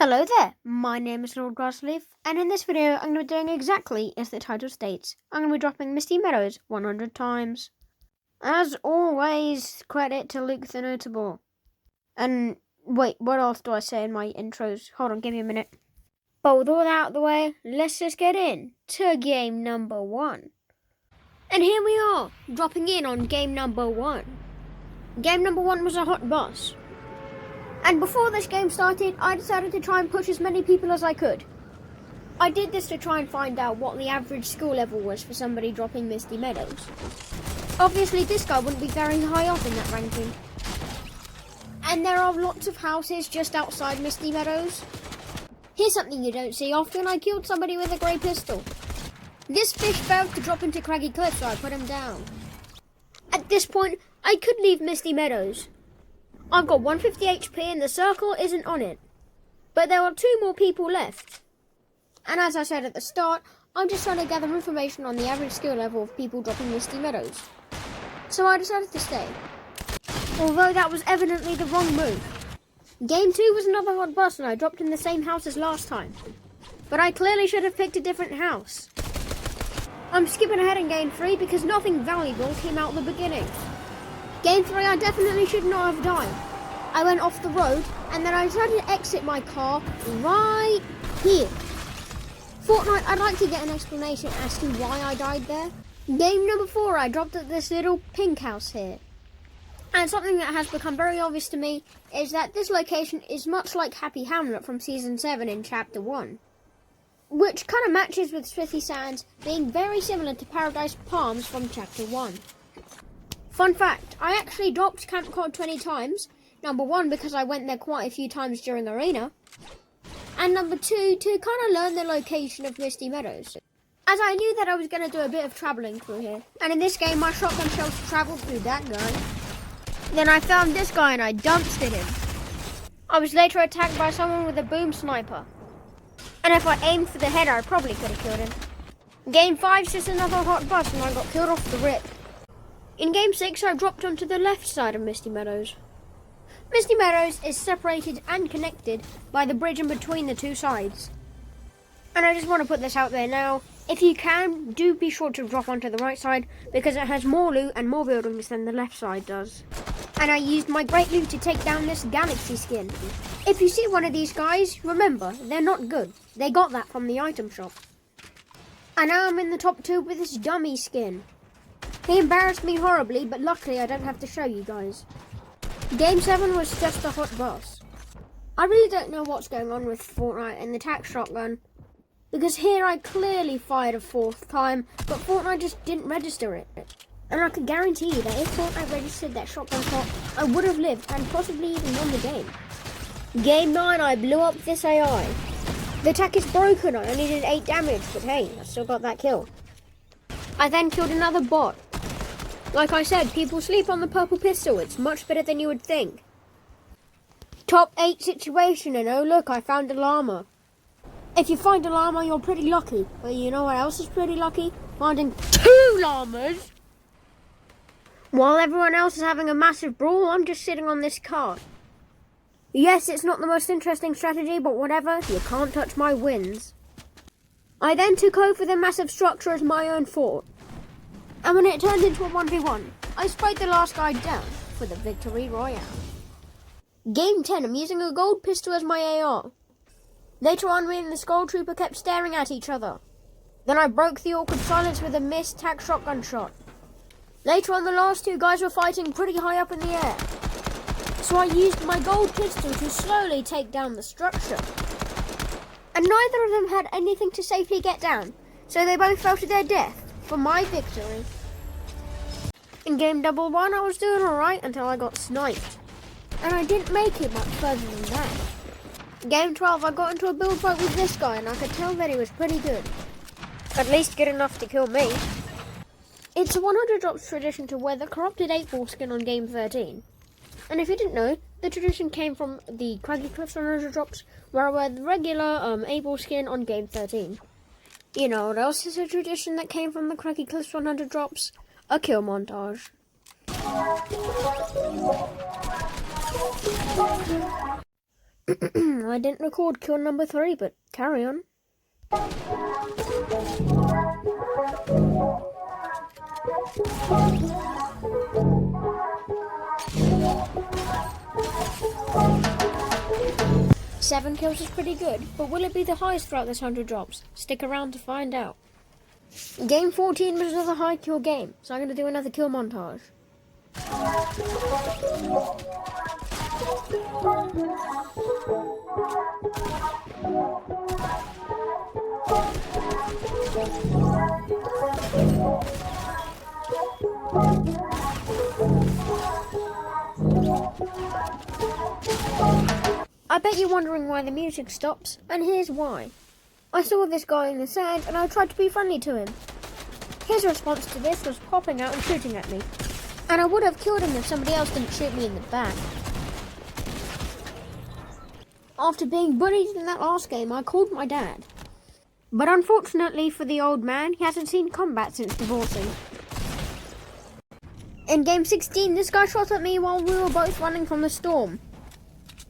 Hello there, my name is Lord Grassleaf, and in this video I'm going to be doing exactly as the title states. I'm going to be dropping Misty Meadows 100 times. As always, credit to Luke the Notable. And wait, what else do I say in my intros? Hold on, give me a minute. But with all that out of the way, let's just get in to game number 1. And here we are, dropping in on game number 1. Game number 1 was a hot boss. And before this game started, I decided to try and push as many people as I could. I did this to try and find out what the average skill level was for somebody dropping Misty Meadows. Obviously, this guy wouldn't be very high up in that ranking. And there are lots of houses just outside Misty Meadows. Here's something you don't see often. I killed somebody with a grey pistol. This fish failed to drop into Craggy Cliff, so I put him down. At this point, I could leave Misty Meadows. I've got 150 HP and the circle isn't on it. But there are 2 more people left. And as I said at the start, I'm just trying to gather information on the average skill level of people dropping Misty Meadows. So I decided to stay. Although that was evidently the wrong move. Game 2 was another hot boss and I dropped in the same house as last time. But I clearly should have picked a different house. I'm skipping ahead in Game 3 because nothing valuable came out in the beginning. Game 3, I definitely should not have died. I went off the road and then I decided to exit my car right here. Fortnite, I'd like to get an explanation as to why I died there. Game number 4, I dropped at this little pink house here. And something that has become very obvious to me is that this location is much like Happy Hamlet from Season 7 in Chapter 1. Which kind of matches with Smithy Sands being very similar to Paradise Palms from Chapter 1. Fun fact, I actually dropped Camp Cod 20 times. Number 1, because I went there quite a few times during Arena. And number 2, to kind of learn the location of Misty Meadows. As I knew that I was going to do a bit of travelling through here. And in this game, my shotgun shells travelled through that guy. Then I found this guy and I dumpstered him. I was later attacked by someone with a boom sniper. And if I aimed for the head, I probably could have killed him. Game 5's just another hot boss and I got killed off the rip. In Game 6, I dropped onto the left side of Misty Meadows. Misty Meadows is separated and connected by the bridge in between the 2 sides. And I just want to put this out there now. If you can, do be sure to drop onto the right side because it has more loot and more buildings than the left side does. And I used my great loot to take down this Galaxy skin. If you see one of these guys, remember, they're not good. They got that from the item shop. And now I'm in the top 2 with this dummy skin. He embarrassed me horribly, but luckily I don't have to show you guys. Game 7 was just a hot boss. I really don't know what's going on with Fortnite and the tac shotgun. Because here I clearly fired a 4th time, but Fortnite just didn't register it. And I can guarantee you that if Fortnite registered that shotgun shot, I would have lived and possibly even won the game. Game 9, I blew up this AI. The tac is broken, I only did 8 damage, but hey, I still got that kill. I then killed another bot. Like I said, people sleep on the purple pistol. It's much better than you would think. Top 8 situation, and oh look, I found a llama. If you find a llama, you're pretty lucky. But you know what else is pretty lucky? Finding 2 llamas! While everyone else is having a massive brawl, I'm just sitting on this cart. Yes, it's not the most interesting strategy, but whatever, you can't touch my wins. I then took over the massive structure as my own fort. And when it turned into a 1v1, I sprayed the last guy down for the victory royale. Game 10, I'm using a gold pistol as my AR. Later on, me and the Skull Trooper kept staring at each other. Then I broke the awkward silence with a missed tac shotgun shot. Later on, the last 2 guys were fighting pretty high up in the air. So I used my gold pistol to slowly take down the structure. And neither of them had anything to safely get down, so they both fell to their death for my victory. In game 1, I was doing alright until I got sniped. And I didn't make it much further than that. Game 12, I got into a build fight with this guy and I could tell that he was pretty good. At least good enough to kill me. It's a 100 drops tradition to wear the corrupted 8-ball skin on game 13. And if you didn't know, the tradition came from the Craggy Cliffs 100 drops, where I wear the regular 8-ball skin on game 13. You know what else is a tradition that came from the Craggy Cliffs 100 drops? A kill montage. I didn't record kill number 3, but carry on. Seven kills is pretty good, but will it be the highest throughout this 100 drops? Stick around to find out. Game 14 was another high kill game, so I'm going to do another kill montage. I bet you're wondering why the music stops, and here's why. I saw this guy in the sand and I tried to be friendly to him. His response to this was popping out and shooting at me. And I would have killed him if somebody else didn't shoot me in the back. After being bullied in that last game, I called my dad. But unfortunately for the old man, he hasn't seen combat since divorcing. In game 16, this guy shot at me while we were both running from the storm.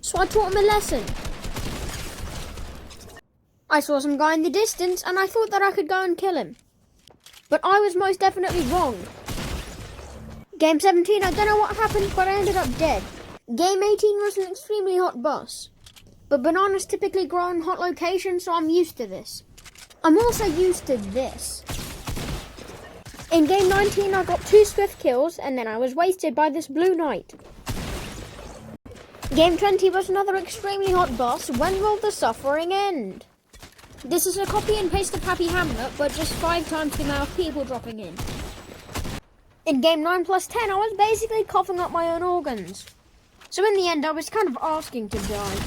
So I taught him a lesson. I saw some guy in the distance and I thought that I could go and kill him. But I was most definitely wrong. Game 17, I don't know what happened, but I ended up dead. Game 18 was an extremely hot boss. But bananas typically grow in hot locations, so I'm used to this. I'm also used to this. In game 19, I got 2 swift kills, and then I was wasted by this blue knight. Game 20 was another extremely hot boss. When will the suffering end? This is a copy and paste of Happy Hamlet, but just 5 times the amount of people dropping in. In game 9 plus 10, I was basically coughing up my own organs. So in the end, I was kind of asking to die.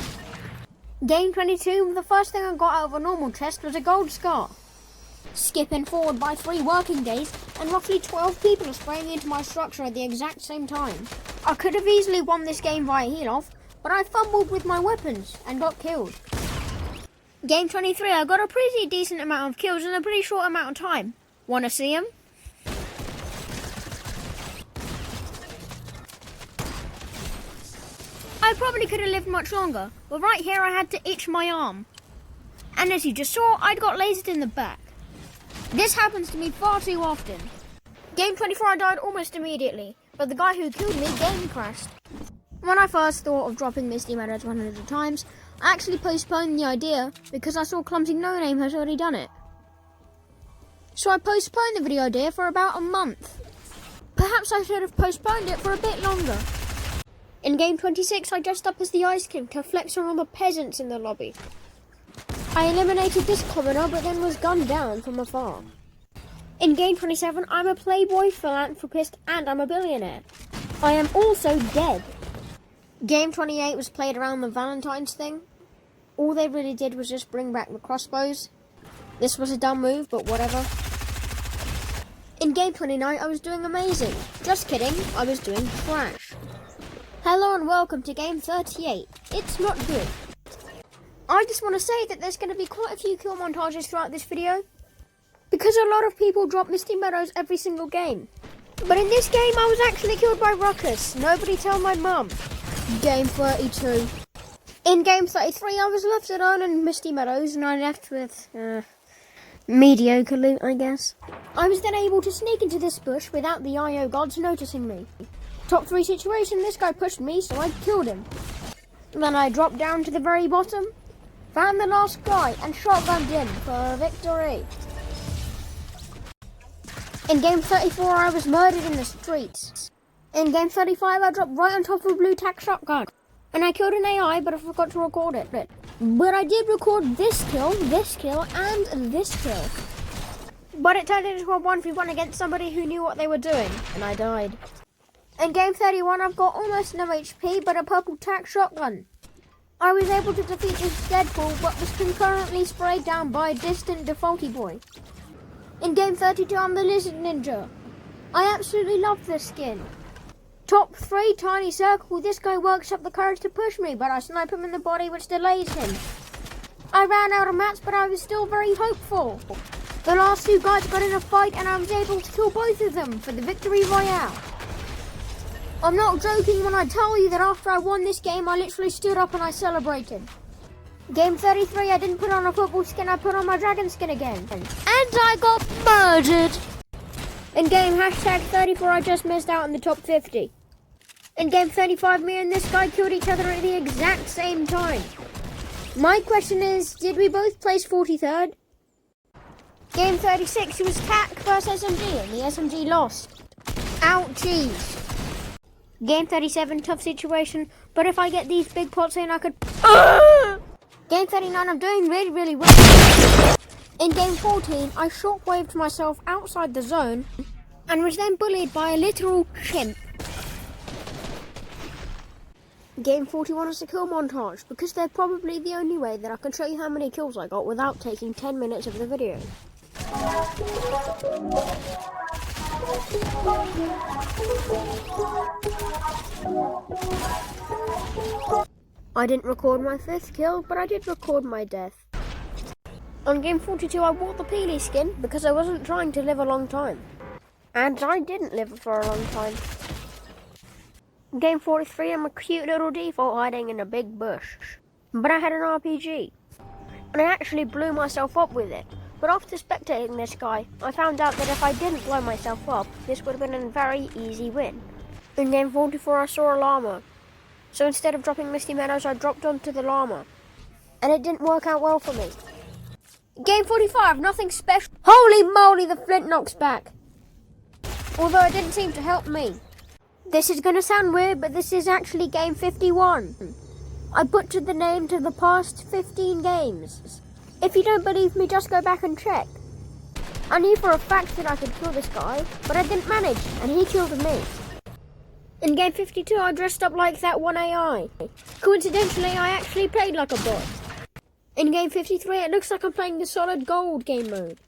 Game 22, the first thing I got out of a normal chest was a gold scar. Skipping forward by 3 working days, and roughly 12 people are spraying into my structure at the exact same time. I could have easily won this game via heal-off, but I fumbled with my weapons and got killed. Game 23, I got a pretty decent amount of kills in a pretty short amount of time. Wanna see them? I probably could have lived much longer, but right here I had to itch my arm. And as you just saw, I'd got lasered in the back. This happens to me far too often. Game 24, I died almost immediately, but the guy who killed me game crashed. When I first thought of dropping Misty Meadows 100 times, I actually postponed the idea because I saw Clumsy No Name has already done it. So I postponed the video idea for about a month. Perhaps I should have postponed it for a bit longer. In game 26, I dressed up as the Ice King to flex on all the peasants in the lobby. I eliminated this commoner, but then was gunned down from afar. In game 27, I'm a playboy, philanthropist, and I'm a billionaire. I am also dead. Game 28 was played around the Valentine's thing. All they really did was just bring back the crossbows. This was a dumb move, but whatever. In game 29, I was doing amazing. Just kidding, I was doing trash. Hello and welcome to game 38. It's not good. I just want to say that there's going to be quite a few kill montages throughout this video, because a lot of people drop Misty Meadows every single game. But in this game, I was actually killed by Ruckus. Nobody tell my mum. Game 32. In game 33, I was left alone in Misty Meadows, and I left with mediocre loot, I guess. I was then able to sneak into this bush without the IO gods noticing me. Top 3 situation, this guy pushed me, so I killed him. Then I dropped down to the very bottom, found the last guy, and shotgunned him for victory. In game 34, I was murdered in the streets. In game 35, I dropped right on top of a blue tack shotgun. And I killed an AI, but I forgot to record it. But I did record this kill, and this kill. But it turned into a 1v1 against somebody who knew what they were doing, and I died. In game 31, I've got almost no HP, but a purple tack shotgun. I was able to defeat this Deadpool, but was concurrently sprayed down by a distant defaulty boy. In game 32, I'm the Lizard Ninja. I absolutely love this skin. Top 3, tiny circle. This guy works up the courage to push me, but I snipe him in the body, which delays him. I ran out of mats, but I was still very hopeful. The last 2 guys got in a fight, and I was able to kill both of them for the victory royale. I'm not joking when I tell you that after I won this game, I literally stood up and I celebrated. Game 33, I didn't put on a football skin, I put on my dragon skin again. And I got murdered. In game hashtag 34, I just missed out on the top 50. In game 35, me and this guy killed each other at the exact same time. My question is, did we both place 43rd? Game 36, it was TAC versus SMG, and the SMG lost. Ouchies. Game 37, tough situation, but if I get these big pots in, I could... Game 39, I'm doing really, really well. In game 14, I shockwaved myself outside the zone and was then bullied by a literal chimp. Game 41 is a kill montage, because they're probably the only way that I can show you how many kills I got without taking 10 minutes of the video. I didn't record my 5th kill, but I did record my death. On game 42 I wore the Peely skin because I wasn't trying to live a long time. And I didn't live for a long time. Game 43 I'm a cute little default hiding in a big bush. But I had an RPG. And I actually blew myself up with it. But after spectating this guy, I found out that if I didn't blow myself up, this would have been a very easy win. In game 44 I saw a llama. So instead of dropping Misty Meadows, I dropped onto the llama. And it didn't work out well for me. Game 45, nothing special. Holy moly, the flint knocks back. Although it didn't seem to help me. This is going to sound weird, but this is actually game 51. I butchered the name to the past 15 games. If you don't believe me, just go back and check. I knew for a fact that I could kill this guy, but I didn't manage, and he killed me. In game 52, I dressed up like that one AI. Coincidentally, I actually played like a bot. In game 53, it looks like I'm playing the solid gold game mode.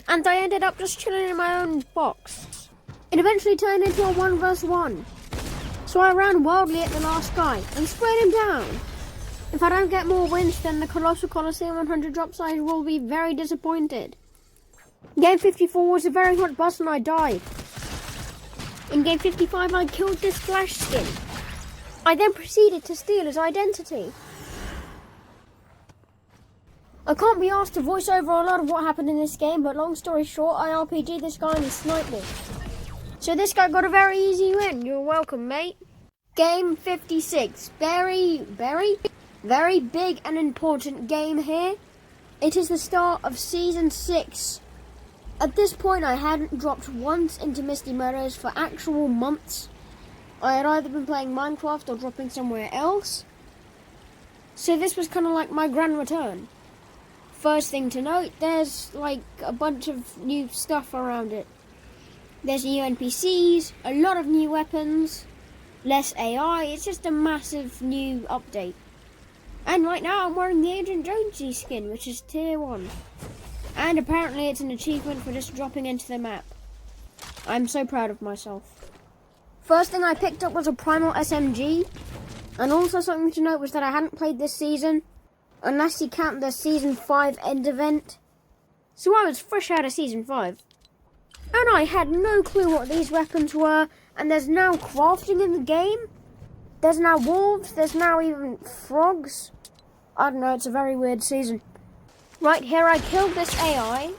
And I ended up just chilling in my own box. It eventually turned into a 1 vs 1. So I ran wildly at the last guy and sprayed him down. If I don't get more wins than the Colossal Coliseum 100 drops, I will be very disappointed. Game 54 was a very hot bus and I died. In game 55, I killed this Flash skin. I then proceeded to steal his identity. I can't be asked to voice over a lot of what happened in this game, but long story short, I RPG'd this guy and he sniped me. So this guy got a very easy win. You're welcome, mate. Game 56. Very big and important game here. It is the start of Season 6. At this point, I hadn't dropped once into Misty Meadows for actual months. I had either been playing Minecraft or dropping somewhere else. So this was kind of like my grand return. First thing to note, there's like a bunch of new stuff around it. There's new NPCs, a lot of new weapons, less AI, it's just a massive new update. And right now I'm wearing the Agent Jonesy skin, which is tier 1. And apparently it's an achievement for just dropping into the map. I'm so proud of myself. First thing I picked up was a Primal SMG. And also something to note was that I hadn't played this season, unless you count the Season 5 end event. So I was fresh out of Season 5. And I had no clue what these weapons were, and there's now crafting in the game. There's now wolves, there's now even frogs. I don't know, it's a very weird season. Right here I killed this AI,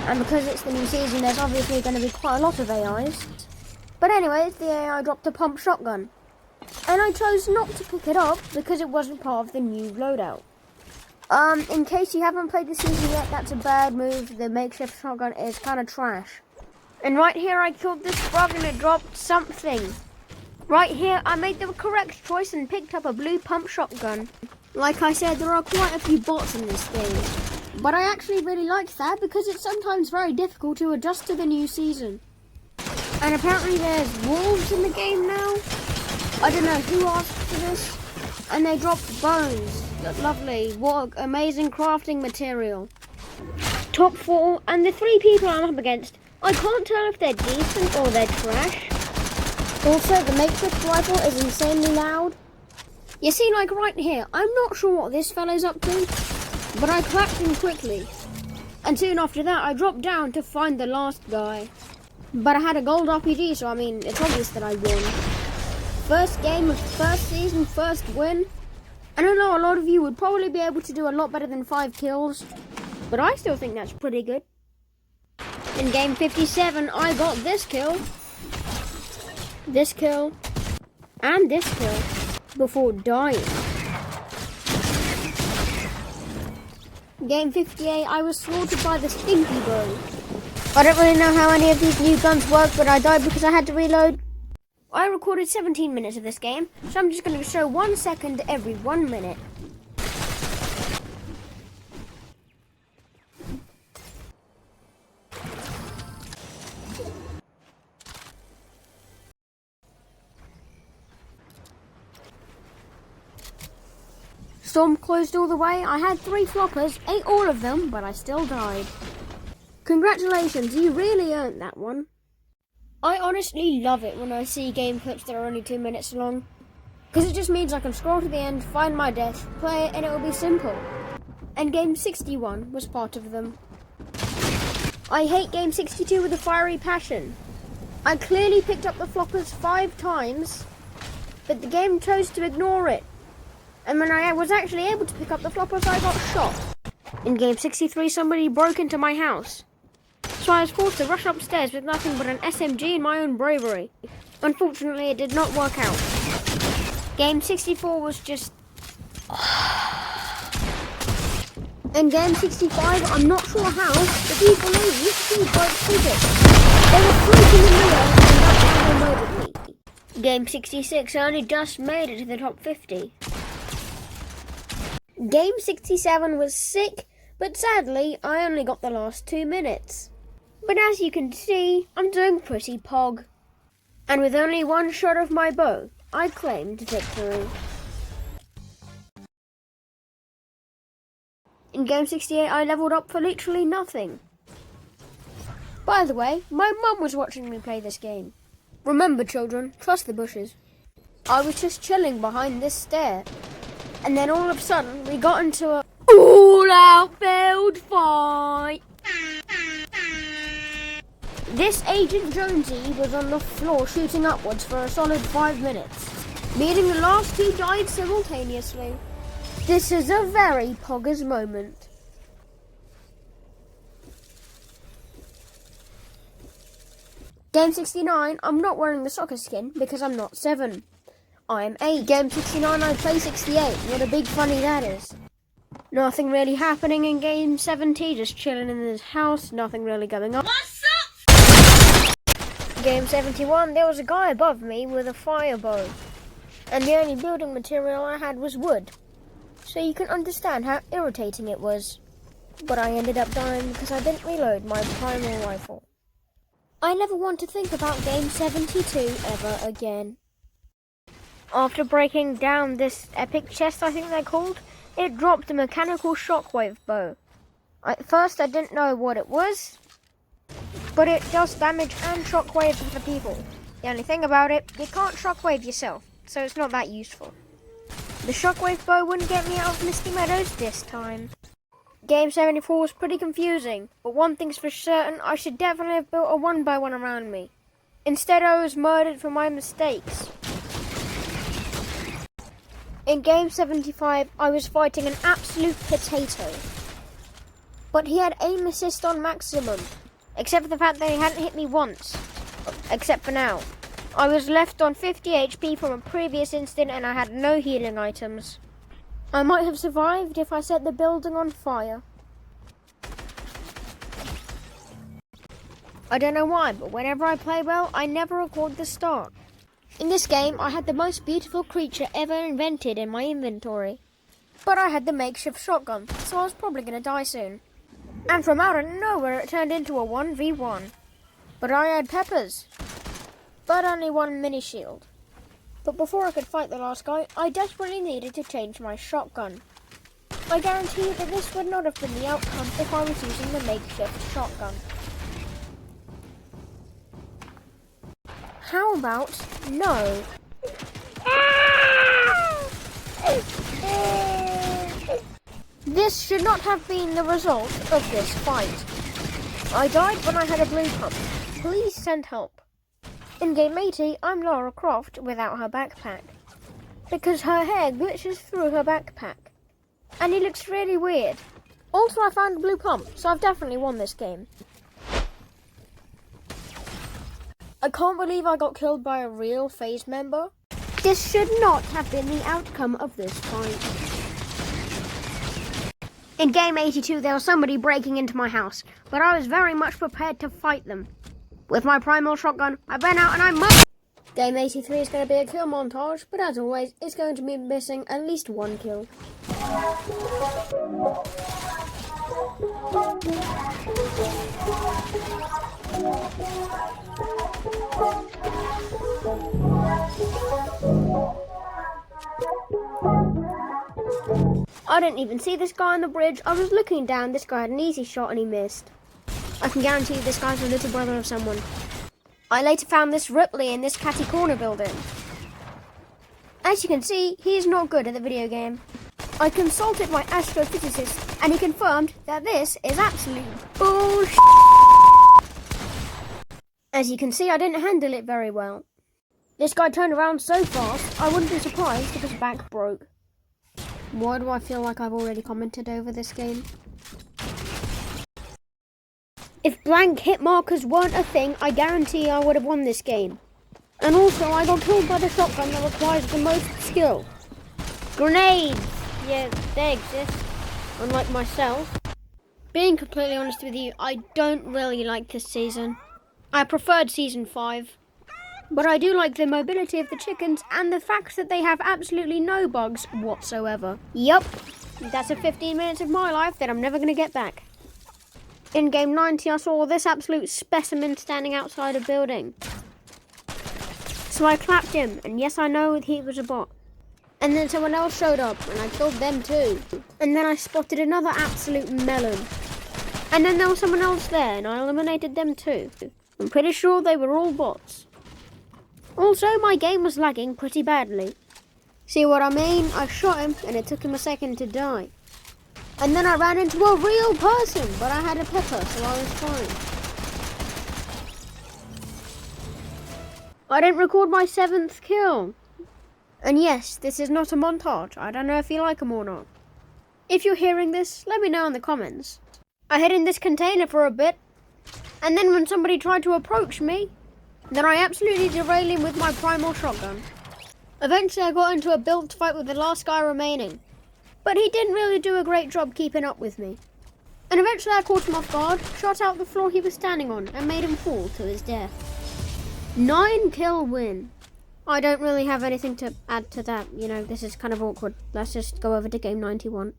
and because it's the new season there's obviously going to be quite a lot of AIs. But anyways, the AI dropped a pump shotgun. And I chose not to pick it up because it wasn't part of the new loadout. In case you haven't played the season yet, that's a bad move. The makeshift shotgun is kind of trash. And right here I killed this frog and it dropped something. Right here I made the correct choice and picked up a blue pump shotgun. Like I said, there are quite a few bots in this game. But I actually really like that because it's sometimes very difficult to adjust to the new season. And apparently there's wolves in the game now. I don't know who asked for this. And they dropped bones. Lovely. What amazing crafting material. Top 4 and the 3 people I'm up against. I can't tell if they're decent or they're trash. Also, the makeshift rifle is insanely loud. You see, like right here, I'm not sure what this fella's up to, but I clapped him quickly. And soon after that, I dropped down to find the last guy. But I had a gold RPG, so I mean, it's obvious that I won. First game of the first season, first win. And I know a lot of you would probably be able to do a lot better than 5 kills, but I still think that's pretty good. In game 57, I got this kill, and this kill before dying. Game 58, I was slaughtered by the stinky bow. I don't really know how any of these new guns work, but I died because I had to reload. I recorded 17 minutes of this game, so I'm just going to show 1 second every 1 minute. Storm closed all the way. I had 3 floppers, ate all of them, but I still died. Congratulations, you really earned that one. I honestly love it when I see game clips that are only 2 minutes long, because it just means I can scroll to the end, find my death, play it, and it will be simple. And game 61 was part of them. I hate game 62 with a fiery passion. I clearly picked up the floppers 5 times, but the game chose to ignore it. And when I was actually able to pick up the floppers, I got shot. In game 63, somebody broke into my house, so I was forced to rush upstairs with nothing but an SMG and my own bravery. Unfortunately, it did not work out. Game 64 was just... In game 65, I'm not sure how, but people leave, you broke physics. They were floating in the air and that's how they murdered me. Game 66, I only just made it to the top 50. Game 67 was sick, but sadly, I only got the last 2 minutes. But as you can see, I'm doing pretty pog. And with only 1 shot of my bow, I claimed victory. In game 68, I leveled up for literally nothing. By the way, my mum was watching me play this game. Remember, children, trust the bushes. I was just chilling behind this stair, and then all of a sudden, we got into a all-out field fight. This Agent Jonesy was on the floor shooting upwards for a solid 5 minutes, meaning the last 2 died simultaneously. This is a very poggers moment. Game 69, I'm not wearing the soccer skin because I'm not 7. I'm 8. Game 69, I play 68. What a big funny that is. Nothing really happening in game 70, just chilling in this house, nothing really going on. What's up? Game 71, there was a guy above me with a fire bow, and the only building material I had was wood. So you can understand how irritating it was. But I ended up dying because I didn't reload my primal rifle. I never want to think about game 72 ever again. After breaking down this epic chest, I think they're called, it dropped a mechanical shockwave bow. At first I didn't know what it was, but it does damage and shockwave for people. The only thing about it, you can't shockwave yourself, so it's not that useful. The shockwave bow wouldn't get me out of Misty Meadows this time. Game 74 was pretty confusing, but one thing's for certain, I should definitely have built a 1x1 around me. Instead I was murdered for my mistakes. In game 75, I was fighting an absolute potato. But he had aim assist on maximum, except for the fact that he hadn't hit me once. Except for now. I was left on 50 HP from a previous incident and I had no healing items. I might have survived if I set the building on fire. I don't know why, but whenever I play well, I never record the start. In this game, I had the most beautiful creature ever invented in my inventory. But I had the makeshift shotgun, so I was probably going to die soon. And from out of nowhere, it turned into a 1v1. But I had peppers. But only 1 mini shield. But before I could fight the last guy, I desperately needed to change my shotgun. I guarantee that this would not have been the outcome if I was using the makeshift shotgun. How about no? This should not have been the result of this fight. I died when I had a blue pump. Please send help. In Game 80, I'm Lara Croft without her backpack, because her hair glitches through her backpack, and it looks really weird. Also, I found a blue pump, so I've definitely won this game. I can't believe I got killed by a real FaZe member. This should not have been the outcome of this fight. In Game 82, there was somebody breaking into my house, but I was very much prepared to fight them. With my primal shotgun, I ran out and I murdered. Game 83 is going to be a kill montage, but as always, it's going to be missing at least one kill. I didn't even see this guy on the bridge. I was looking down. This guy had an easy shot and he missed. I can guarantee this guy's the little brother of someone. I later found this Ripley in this catty corner building. As you can see, he is not good at the video game. I consulted my astrophysicist and he confirmed that this is absolute bullshit. As you can see, I didn't handle it very well. This guy turned around so fast, I wouldn't be surprised if his back broke. Why do I feel like I've already commented over this game? If blank hit markers weren't a thing, I guarantee I would have won this game. And also, I got killed by the shotgun that requires the most skill. Grenades! Yeah, they exist, unlike myself. Being completely honest with you, I don't really like this season. I preferred Season 5. But I do like the mobility of the chickens and the fact that they have absolutely no bugs whatsoever. Yup, that's a 15 minutes of my life that I'm never going to get back. In Game 90, I saw this absolute specimen standing outside a building. So I clapped him, and yes, I know he was a bot. And then someone else showed up, and I killed them too. And then I spotted another absolute melon. And then there was someone else there, and I eliminated them too. I'm pretty sure they were all bots. Also, my game was lagging pretty badly. See what I mean? I shot him, and it took him a second to die. And then I ran into a real person, but I had a pepper, so I was fine. I didn't record my 7th kill. And yes, this is not a montage. I don't know if you like them or not. If you're hearing this, let me know in the comments. I hid in this container for a bit, and then when somebody tried to approach me, then I absolutely derailed him with my primal shotgun. Eventually I got into a build fight with the last guy remaining, but he didn't really do a great job keeping up with me. And eventually I caught him off guard, shot out the floor he was standing on, and made him fall to his death. 9 kill win. I don't really have anything to add to that, you know, this is kind of awkward. Let's just go over to Game 91.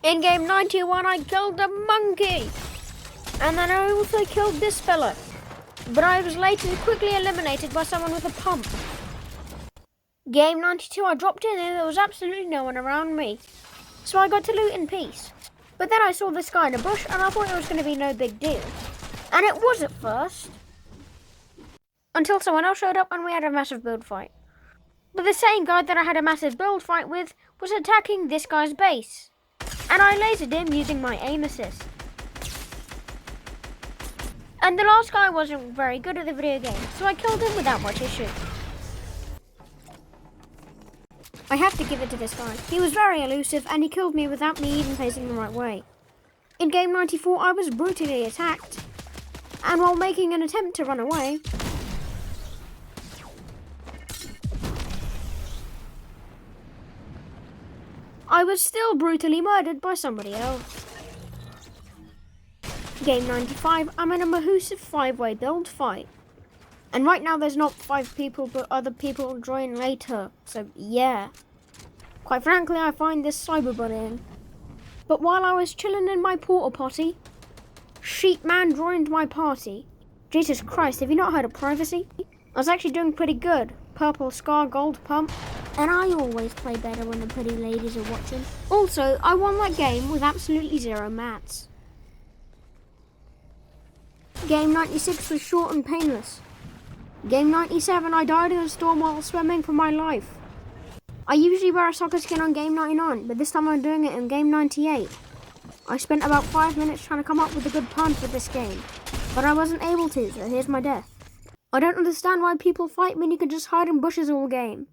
In Game 91 I killed a monkey! And then I also killed this fella. But I was later quickly eliminated by someone with a pump. Game 92 I dropped in and there was absolutely no one around me. So I got to loot in peace. But then I saw this guy in a bush and I thought it was going to be no big deal. And it was at first. Until someone else showed up and we had a massive build fight. But the same guy that I had a massive build fight with was attacking this guy's base. And I lasered him using my aim assist. And the last guy wasn't very good at the video game, so I killed him without much issue. I have to give it to this guy. He was very elusive and he killed me without me even facing the right way. In Game 94, I was brutally attacked. And while making an attempt to run away, I was still brutally murdered by somebody else. Game 95, I'm in a massive 5-way build fight. And right now there's not 5 people, but other people join later. So yeah. Quite frankly, I find this cyberbullying. But while I was chilling in my porta potty, Sheepman joined my party. Jesus Christ, have you not heard of privacy? I was actually doing pretty good. Purple scar, gold pump. And I always play better when the pretty ladies are watching. Also, I won that game with absolutely 0 mats. Game 96 was short and painless. Game 97, I died in a storm while swimming for my life. I usually wear a soccer skin on Game 99, but this time I'm doing it in Game 98. I spent about 5 minutes trying to come up with a good pun for this game, but I wasn't able to, so here's my death. I don't understand why people fight when you can just hide in bushes all game.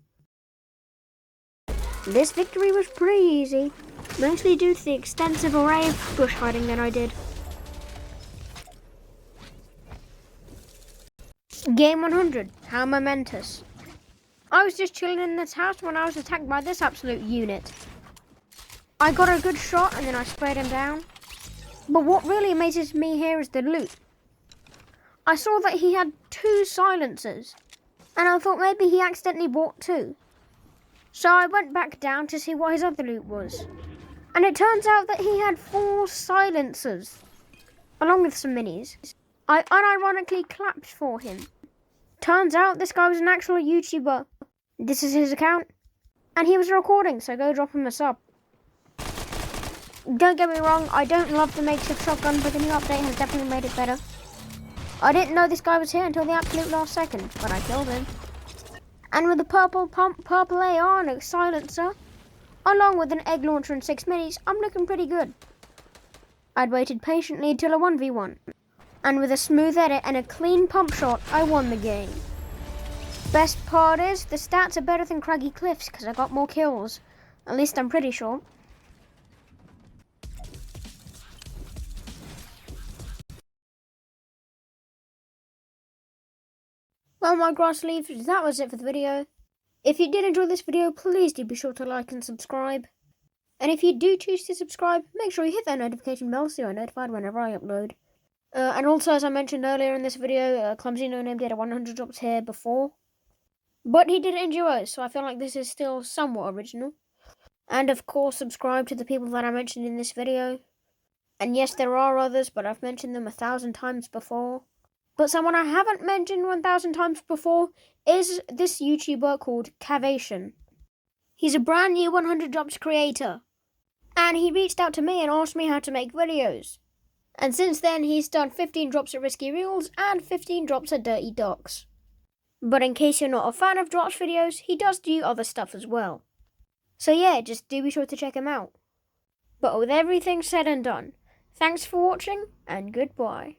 This victory was pretty easy, mostly due to the extensive array of bush hiding that I did. Game 100, how momentous. I was just chilling in this house when I was attacked by this absolute unit. I got a good shot and then I sprayed him down. But what really amazes me here is the loot. I saw that he had 2 silencers, and I thought maybe he accidentally bought 2. So I went back down to see what his other loot was. And it turns out that he had 4 silencers, along with some minis. I unironically clapped for him. Turns out this guy was an actual YouTuber. This is his account. And he was recording, so go drop him a sub. Don't get me wrong, I don't love the makeshift shotgun, but the new update has definitely made it better. I didn't know this guy was here until the absolute last second, but I killed him. And with a purple pump, purple AR and a silencer, along with an egg launcher and 6 minis, I'm looking pretty good. I'd waited patiently until a 1v1. And with a smooth edit and a clean pump shot, I won the game. Best part is, the stats are better than Craggy Cliffs because I got more kills. At least I'm pretty sure. Well, my grass leaves, that was it for the video. If you did enjoy this video, please do be sure to like and subscribe. And if you do choose to subscribe, make sure you hit that notification bell so you're notified whenever I upload. And also, as I mentioned earlier in this video, Clumsy No Name did a 100 drops here before. But he did it in duos, so I feel like this is still somewhat original. And of course, subscribe to the people that I mentioned in this video. And yes, there are others, but I've mentioned them 1,000 times before. But someone I haven't mentioned 1,000 times before is this YouTuber called Cavation. He's a brand new 100 drops creator. And he reached out to me and asked me how to make videos. And since then, he's done 15 drops at Risky Reels and 15 drops at Dirty Docks. But in case you're not a fan of drops videos, he does do other stuff as well. So yeah, just do be sure to check him out. But with everything said and done, thanks for watching and goodbye.